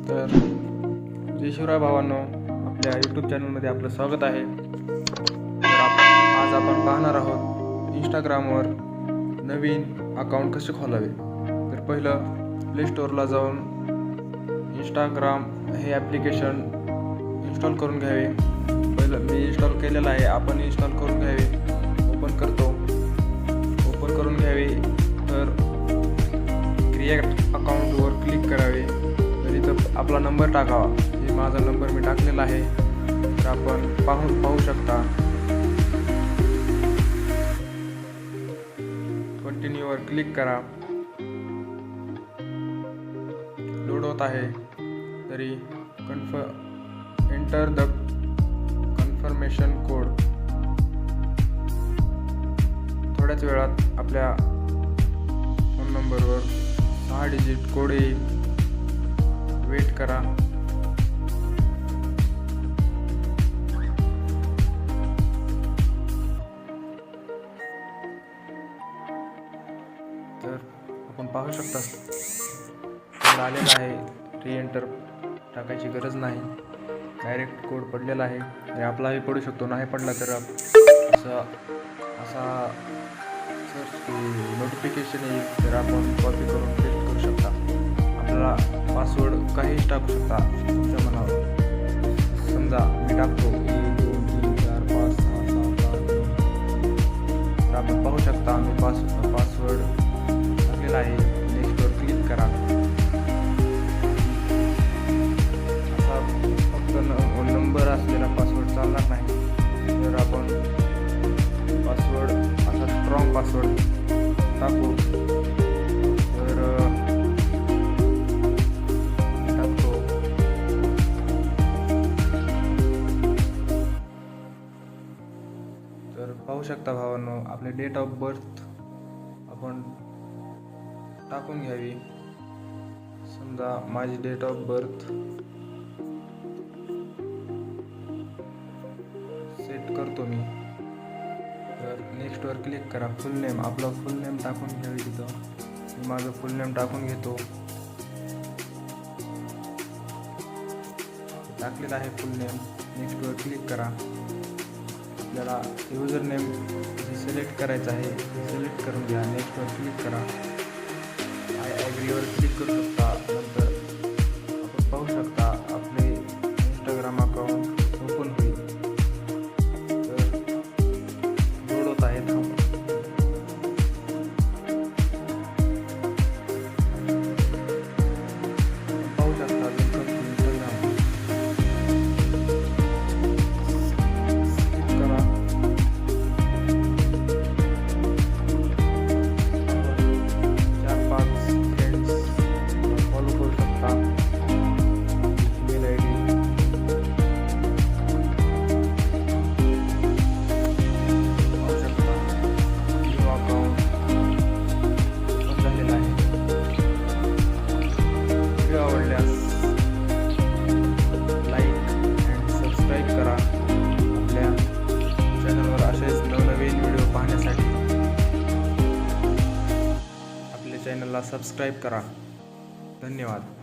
तर जय शिवराय भावांनो, आपल्या यूट्यूब चॅनलमध्ये आपलं स्वागत आहे. तर आज आपण पाहणार आहोत इंस्टाग्रामवर नवीन अकाउंट कसे खोलावे. तर पहिलं प्ले स्टोअरला जाऊन इंस्टाग्राम हे ॲप्लिकेशन इन्स्टॉल करून घ्यावे. पहिलं मी इन्स्टॉल केलेलं आहे, आपण इन्स्टॉल करून घ्यावे. ओपन करतो. ओपन करून घ्यावे तर क्रिएट अकाउंटवर क्लिक करावे. तर इथं आपला नंबर टाकावा. हे माझा नंबर मी टाकलेला आहे, तर आपण पाहू शकता. कंटिन्यूवर क्लिक करा. लोड होत आहे तरी एंटर द कन्फर्मेशन कोड. थोड्याच वेळात आपल्या फोन नंबरवर 6 डिजिट कोड येईल. वेट करा. तर आपण पाहू शकता कोड आलेला आहे. री-एंटर टाकायची गरज नाही, डायरेक्ट कोड पडलेला आहे. आणि आपलाही पडू शकतो, नाही पडला तर असा नोटिफिकेशन येईल. तर आपण कॉपी करून पेस्ट करू शकता. आपल्याला पासवर्ड काहीच टाकू शकता तुमच्या मनावर. समजा मी टाकतो 1 2 3 4 5 6 7 8 9. तर आपण पाहू शकता आम्ही पासवर्ड टाकलेला आहे. नेक्स्टवर क्लिक करा. असा फक्त नंबर असलेला पासवर्ड चालणार नाही. तर आपण पासवर्ड असा स्ट्रॉंग पासवर्ड टाकू. तर टाकतो. तर पाहू शकता भावांनो, आपले डेट ऑफ बर्थ आपण टाकून घ्यावी. समजा माझी डेट ऑफ बर्थ सेट करतो मी. तर नेक्स्टवर क्लिक करा. फुल नेम, आपलं फुल नेम टाकून घ्यावी. तिथं मी माझं फुल नेम टाकून घेतो. टाकलेलं आहे फुल नेम. नेक्स्टवर क्लिक करा. आपल्याला युजर नेम सिलेक्ट करायचं आहे, सिलेक्ट करून घ्या. नेक्स्टवर क्लिक करा. आय ॲग्रीवर क्लिक करू शकता. नंतर आपण पाहू शकता आपले इंस्टाग्राम अकाउंट ओपन होईल. चॅनलला सबस्क्राईब करा. धन्यवाद.